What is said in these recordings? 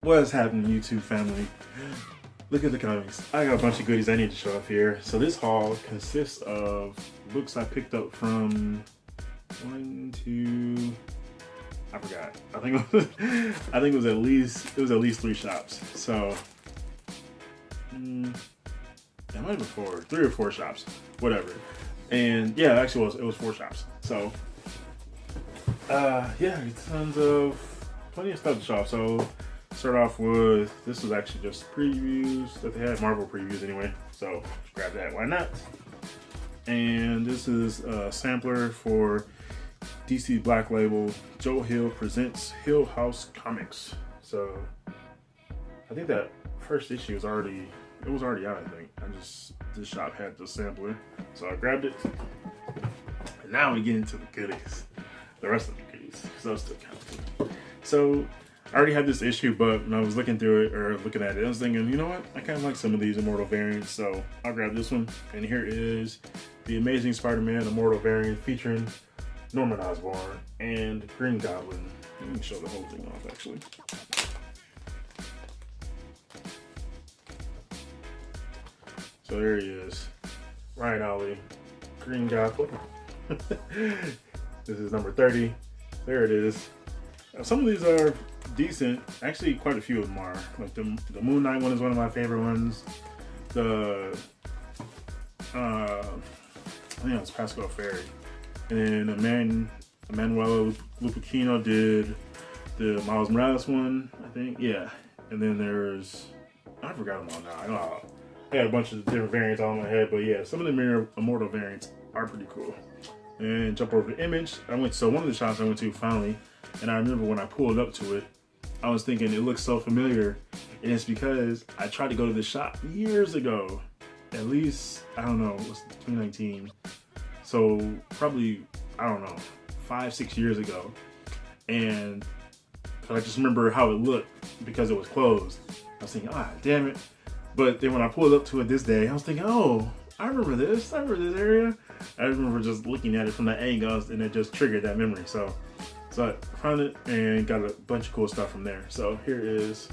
What's happening, YouTube family? Look at the comics. I got a bunch of goodies I need to show off here. So this haul consists of books I picked up from I forgot. I think it was at least 3 shops. So it might have been 3 or 4 shops, whatever. And yeah, actually it was 4 shops. So yeah, plenty of stuff to show off. So start off with, this was actually just previews that they had, Marvel previews anyway. So grab that, why not? And this is a sampler for DC Black Label. Joe Hill presents Hill House Comics. So I think that first issue was already out. I think this shop had the sampler, so I grabbed it. And now we get into the goodies, the rest of the goodies, because those still count. So I already had this issue, but when I was looking through it or looking at it, I was thinking, you know what? I kind of like some of these Immortal variants, so I'll grab this one. And here is the Amazing Spider-Man Immortal variant featuring Norman Osborn and Green Goblin. Let me show the whole thing off, actually. So there he is, Ryan Ollie, Green Goblin. This is number 30. There it is. Some of these are decent. Actually, quite a few of them are. Like the Moon Knight one is one of my favorite ones. I think it's Pascal Ferry. And Emanuela Lupacchino did the Miles Morales one, I think. Yeah. And then there's, I forgot them all now. I got a bunch of different variants all in my head, but yeah, some of the Immortal variants are pretty cool. And jump over to Image. So one of the shops I went to finally, and I remember when I pulled up to it, I was thinking it looks so familiar, and it's because I tried to go to this shop years ago. At least, I don't know, it was 2019. So probably, I don't know, 5-6 years ago. And I just remember how it looked because it was closed. I was thinking, damn it. But then when I pulled up to it this day, I was thinking, oh, I remember this area. I remember just looking at it from that angle, and it just triggered that memory. So I found it and got a bunch of cool stuff from there. So here is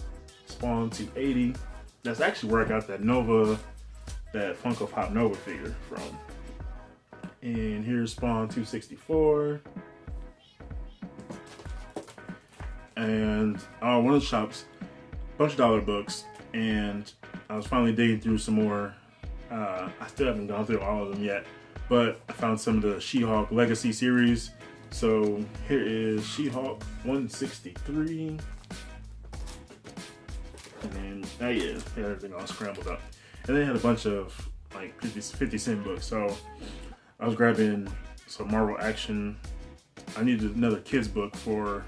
Spawn 280. That's actually where I got that Funko Pop Nova figure from. And here's Spawn 264. And one of the shops, bunch of dollar books, and I was finally digging through some more. I still haven't gone through all of them yet, but I found some of the She-Hulk Legacy series. So here is She-Hulk 163. And then, yeah, everything all scrambled up. And they had a bunch of like 50-cent books. So I was grabbing some Marvel Action. I needed another kid's book for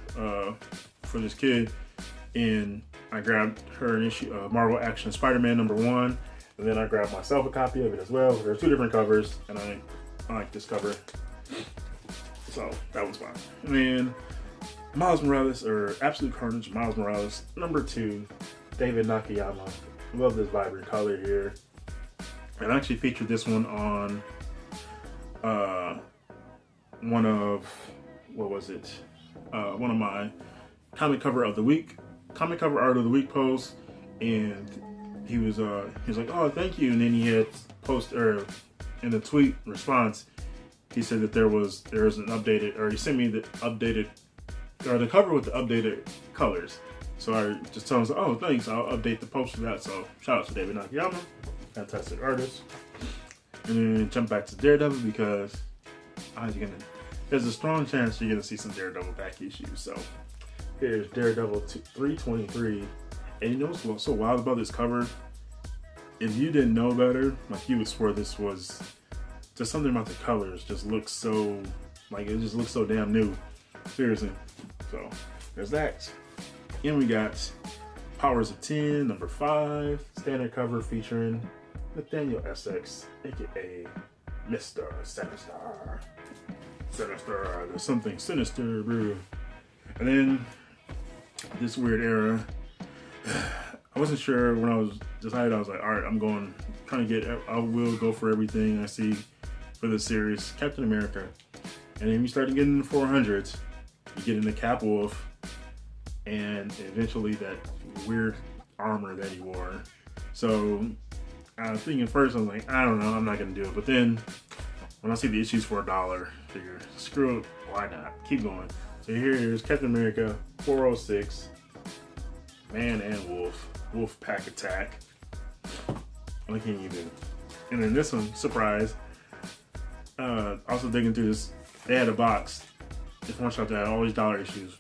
this kid. And I grabbed her an issue of Marvel Action Spider-Man #1. And then I grabbed myself a copy of it as well. There are 2 different covers, and I like this cover. So that was fine. And then Miles Morales, or Absolute Carnage Miles Morales #2, David Nakayama. Love this vibrant color here. And I actually featured this one on one of my comic cover art of the week posts, and he was like, oh, thank you. And then he had in the tweet response, he said that there was an updated, or he sent me the updated, or the cover with the updated colors. So I just told him, oh, thanks, I'll update the post for that. So shout out to David Nakayama, fantastic artist. And then jump back to Daredevil, because there's a strong chance you're gonna see some Daredevil back issues. So here's Daredevil 323. And you know what's so wild about this cover? If you didn't know better, like, you would swear this was just something about the colors just looks so, like, it just looks so damn new. Seriously. So there's that. And we got Powers of 10, #5, standard cover featuring Nathaniel Essex, aka Mr. Sinister. There's something sinister, bro. And then this weird era. I wasn't sure when I was decided. I was like, all right, I will go for everything I see for this series. Captain America. And then you start getting in the 400s. You get into Cap Wolf. and eventually that weird armor that he wore. So I was thinking first, I was like, I don't know, I'm not gonna do it. But then when I see the issues for $1, I figure, screw it, why not? Keep going. So here it is, Captain America 406, Man and Wolf, Wolf Pack Attack. I can't even. And then this one, surprise. Also digging through this, they had a box. This one shop that had all these dollar issues.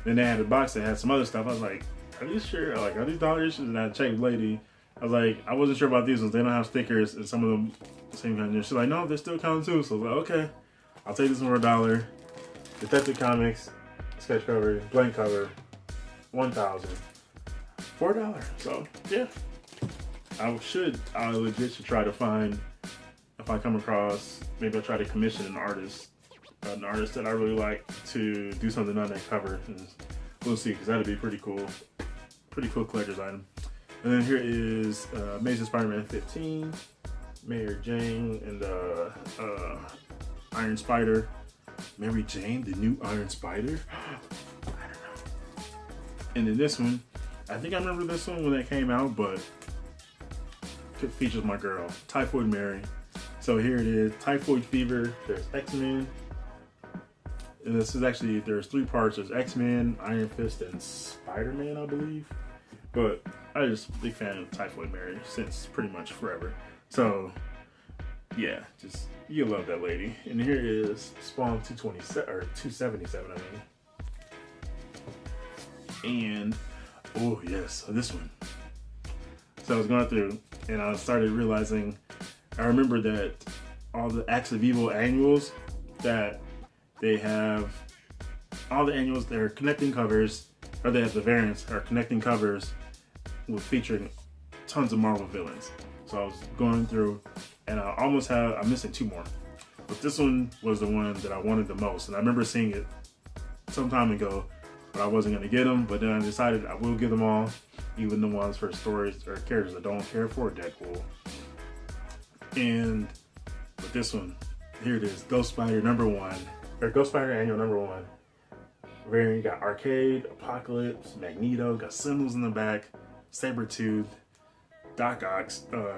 Then they had a box that had some other stuff. I was like, are you sure? Like, are these dollar issues? And I checked Lady. I was like, I wasn't sure about these ones. They don't have stickers, and some of them same kind of. She's like, no, they're still counting too. So I was like, okay, I'll take this one for $1. Detective Comics, sketch cover, blank cover, 1,000 for $1. So yeah, I legit should try to find, if I come across, maybe I'll try to commission an artist that I really like to do something on that cover. And we'll see, because that'd be pretty cool collector's item. And then here is Amazing Spider-Man 15, Mary Jane, and Iron Spider. Mary Jane, the new Iron Spider? I don't know. And then this one, I think I remember this one when that came out, but it features my girl, Typhoid Mary. So here it is, Typhoid Fever, there's X-Men. And this is actually, there's 3 parts. There's X-Men, Iron Fist, and Spider-Man, I believe. But I'm just a big fan of Typhoid Mary since pretty much forever. So yeah, just, you love that lady. And here is Spawn 227, or 277, I mean. And, oh yes, this one. So I was going through, and I started realizing, I remember that all the Acts of Evil annuals, that they have, all the annuals, they're connecting covers, or they have the variants, are connecting covers with featuring tons of Marvel villains. So I was going through, and I'm missing 2 more. But this one was the one that I wanted the most. And I remember seeing it some time ago, but I wasn't gonna get them. But then I decided I will get them all, even the ones for stories or characters I don't care for, Deadpool. And with this one, here it is, Ghost Spider #1, or Ghost Spider Annual #1. Variant got Arcade, Apocalypse, Magneto, got symbols in the back, Sabretooth, Doc Ock,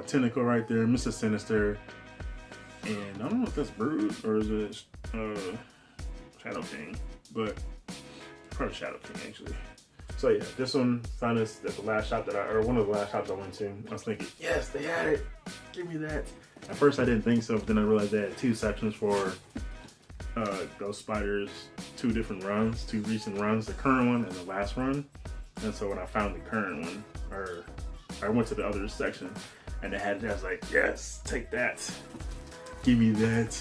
Tentacle right there, Mr. Sinister, and I don't know if that's Brood or is it Shadow King, but probably Shadow King actually. So yeah, this one found us at the last shop or one of the last shops I went to. I was thinking, yes, they had it, give me that. At first I didn't think so, but then I realized they had 2 sections for Ghost Spider's 2 different runs, 2 recent runs, the current one and the last run. And so when I found the current one, or I went to the other section, and they had it, I was like, yes, take that. Give me that.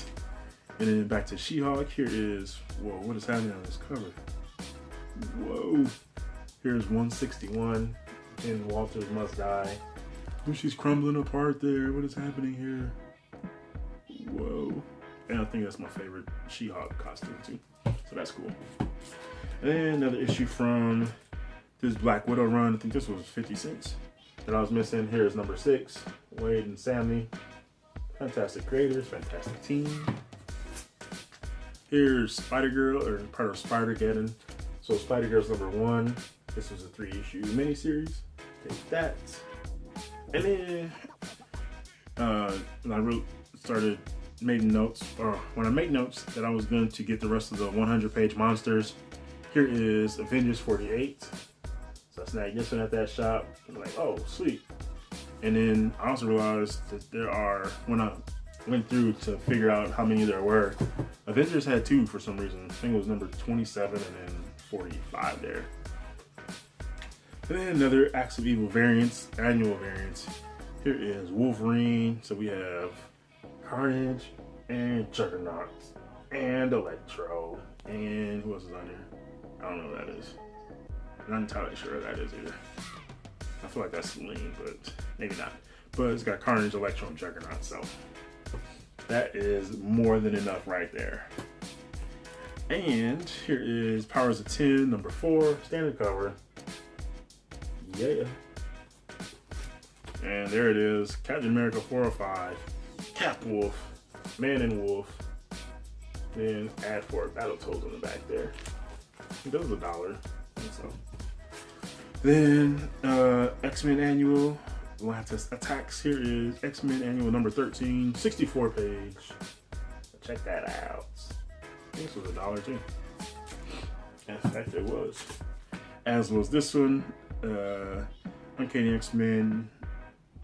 And then back to She-Hulk. Here is, whoa, what is happening on this cover? Whoa. Here's 161. Jen Walters Must Die. Oh, she's crumbling apart there. What is happening here? Whoa. And I think that's my favorite She-Hulk costume too. So that's cool. And then another issue from this Black Widow run. I think this was 50 cents that I was missing. Here's #6. Wade and Sammy. Fantastic creators, fantastic team. Here's Spider-Girl, or part of Spider-Geddon. So Spider-Girl's #1. This was a 3-issue miniseries. Take that. And then when I making notes, or when I make notes that I was going to get the rest of the 100-page monsters, here is Avengers 48. So I snagged this one at that shop. I'm like, oh, sweet. And then I also realized that there are, when I went through to figure out how many there were, Avengers had 2 for some reason. I think it was number 27 and then 45 there. And then another Acts of Evil variants, annual variants. Here is Wolverine. So we have Carnage and Juggernaut and Electro. And who else is on here? I don't know who that is. I'm not entirely sure who that is either. I feel like that's Celine, but maybe not. But it's got Carnage, Electro, and Juggernaut, so that is more than enough right there. And here is Powers of 10, #4, standard cover. Yeah. And there it is, Captain America 405, Cap Wolf, Man and Wolf, then ad for Battletoads on the back there. I think that was $1. So Then X-Men Annual Atlantis Attacks. Here is X-Men Annual number 13, 64 page. Check that out. I think this was $1 too. In fact, it was. As was this one, Uncanny X-Men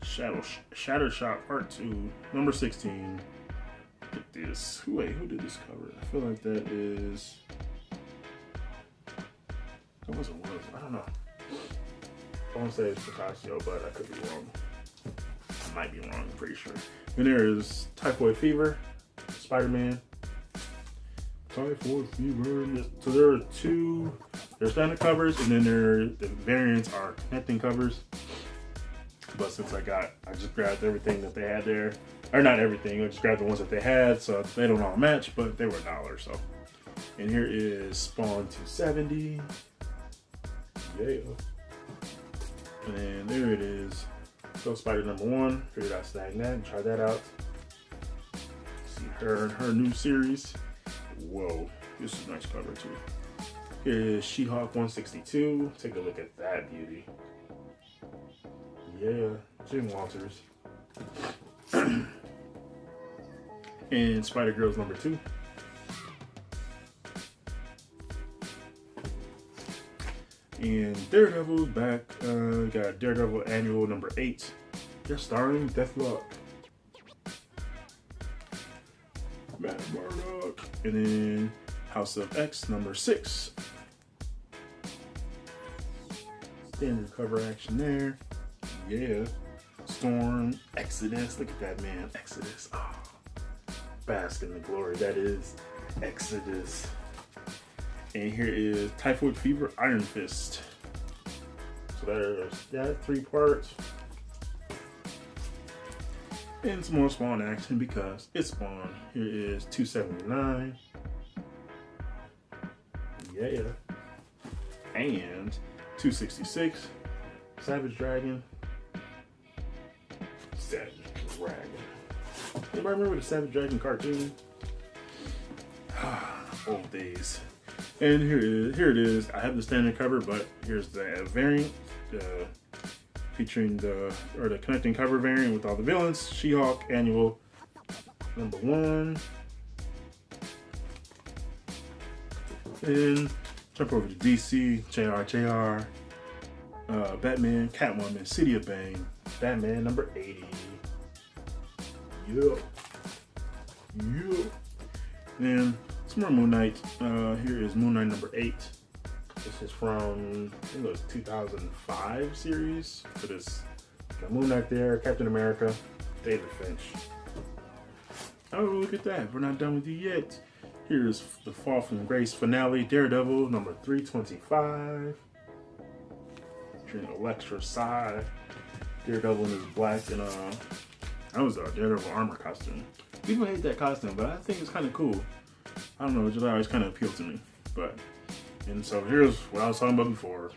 Shatter Shot Part 2, number 16. Look at this. Wait, who did this cover? I feel like that is... That wasn't Willis. I don't know. I want to say it's Picasso, but I could be wrong. I might be wrong, I'm pretty sure. Then there is Typhoid Fever, Spider-Man. Typhoid Fever. So there are two, there's standard covers, and then the variants are connecting covers. But since I just grabbed everything that they had there. Or not everything, I just grabbed the ones that they had, so they don't all match, but they were $1, so. And here is Spawn 270. Yeah. And then there it is. Ghost Spider number 1. Figured I'd snag that and try that out. See her and her new series. Whoa, this is a nice cover too. Here is She-Hulk 162. Take a look at that beauty. Yeah, Jim Walters. And Spider-Girls number 2. And Daredevil's back. Got Daredevil Annual number 8. Just starring Deathlock, Matt Murdock, and then House of X number 6. Standard cover action there. Yeah. Storm, Exodus. Look at that man, Exodus. Oh, bask in the glory. That is Exodus. And here is Typhoid Fever, Iron Fist. So there's that, 3 parts. And some more Spawn action because it's Spawn. Here is 279. Yeah. And 266. Savage Dragon. Savage Dragon. Anybody remember the Savage Dragon cartoon? Old days. And here it is. I have the standard cover, but here's the variant, featuring the connecting cover variant with all the villains. She-Hulk Annual number 1. And jump over to DC, JR, Batman, Catwoman, City of Bane, Batman number 80. Yeah. Then some more Moon Knight. Here is Moon Knight number 8. This is from, I think it was 2005 series. For this, got Moon Knight there, Captain America, David Finch. Oh, look at that. We're not done with you yet. Here's the Fall from Grace finale, Daredevil number 325. Featuring Elektra side. Daredevil in his black and that was a Daredevil armor costume. People hate that costume, but I think it's kind of cool. I don't know, it just always kind of appealed to me. But, and so here's what I was talking about before.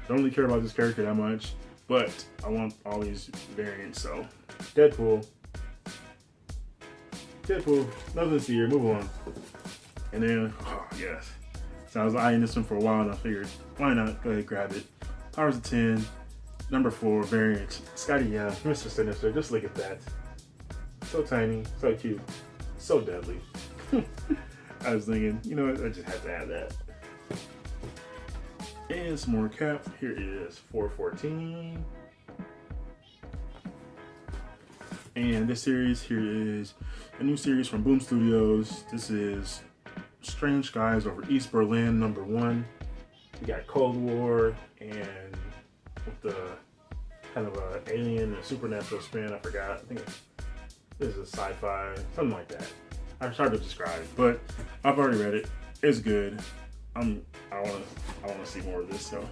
Don't really care about this character that much, but I want all these variants. So, Deadpool, nothing to see here, move on. And then, oh yes. So I was eyeing this one for a while and I figured, why not go ahead and grab it. Powers of 10, number 4 variant, Scotty Young, Mr. Sinister, just look at that. So tiny, so cute, so deadly. I was thinking, you know what, I just had to add that. And some more Cap. Here is 414. And this series here is a new series from Boom Studios. This is Strange Skies Over East Berlin, number 1. We got Cold War and with the kind of a alien and supernatural spin. I forgot. I think this is sci-fi, something like that. I'm hard to describe, but I've already read it. It's good. I want to see more of this. So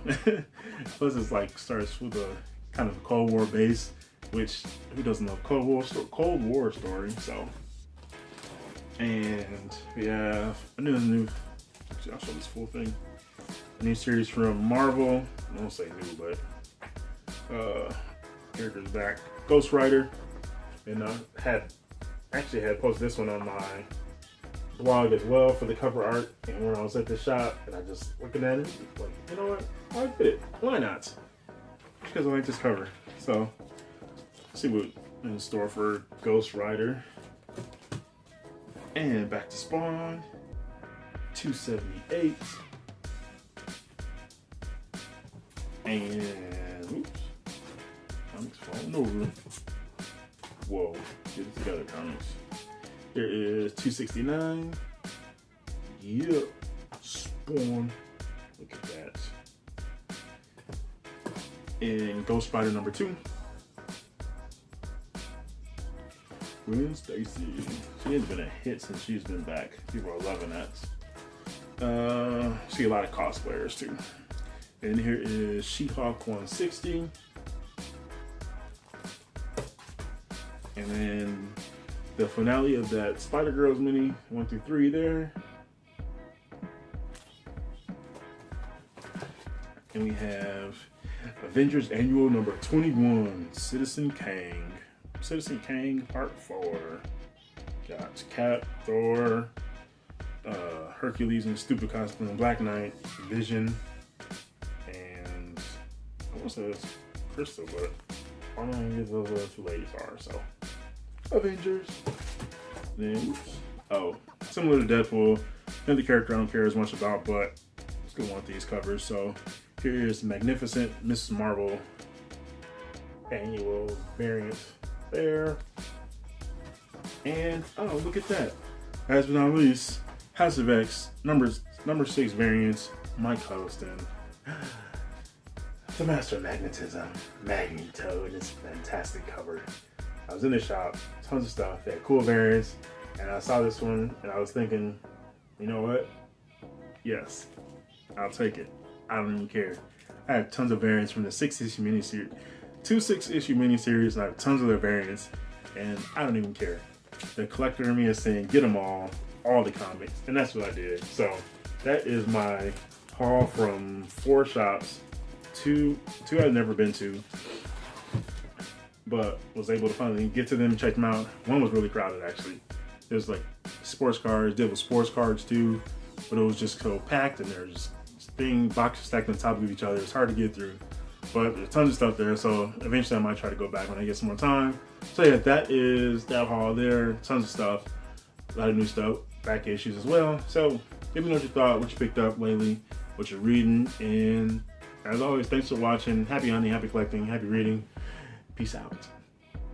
plus it's like starts with a kind of Cold War base, which who doesn't know Cold War story. So, and we have a new. Actually, I'll show this full thing. A new series from Marvel. I won't say new, but characters back. Ghost Rider, and I had posted this one on my blog as well for the cover art. And when I was at the shop and I just looking at it, like, you know what? I'll get it. Why not? Because I like this cover. So, let's see what in store for Ghost Rider. And back to Spawn. 278. And oops. Comics falling over. Whoa. Get it together, comics. Here is 269. Yep. Spawn. Look at that. And Ghost Rider number 2. Gwen Stacy. She has been a hit since she's been back. People are loving that. See a lot of cosplayers too. And here is She-Hulk 160. And then the finale of that Spider-Girls mini 1 through 3 there. And we have Avengers Annual number 21, Citizen Kang. Citizen Kang Part 4. Got Cap, Thor, Hercules in a stupid costume, Black Knight, Vision, and I want to say it's Crystal, but I don't know who those other 2 ladies are, so. Avengers. Then, oh, similar to Deadpool, another character I don't care as much about, but I still want these covers, so here is Magnificent Mrs. Marvel annual variant there. And oh, look at that. Last but not least, House of X number 6 variants, Mike Huddleston. The Master of Magnetism, Magneto, in this fantastic cover. I was in the shop, tons of stuff, they had cool variants, and I saw this one and I was thinking, you know what? Yes, I'll take it. I don't even care. I have tons of variants from the 6-issue miniseries, 2 6-issue miniseries, and I have tons of their variants, and I don't even care. The collector in me is saying, get them all the comics, and that's what I did. So that is my haul from 4 shops, two I've never been to, but was able to finally get to them and check them out. One was really crowded, actually. There's like sports cards, did with sports cards too, but it was just so packed, and there's boxes stacked on top of each other. It's hard to get through, but there's tons of stuff there. So eventually I might try to go back when I get some more time. So yeah, that is that haul there. Tons of stuff, a lot of new stuff, back issues as well. So let me know what you thought, what you picked up lately, what you're reading, and as always, thanks for watching. Happy hunting, happy collecting, happy reading. Peace out.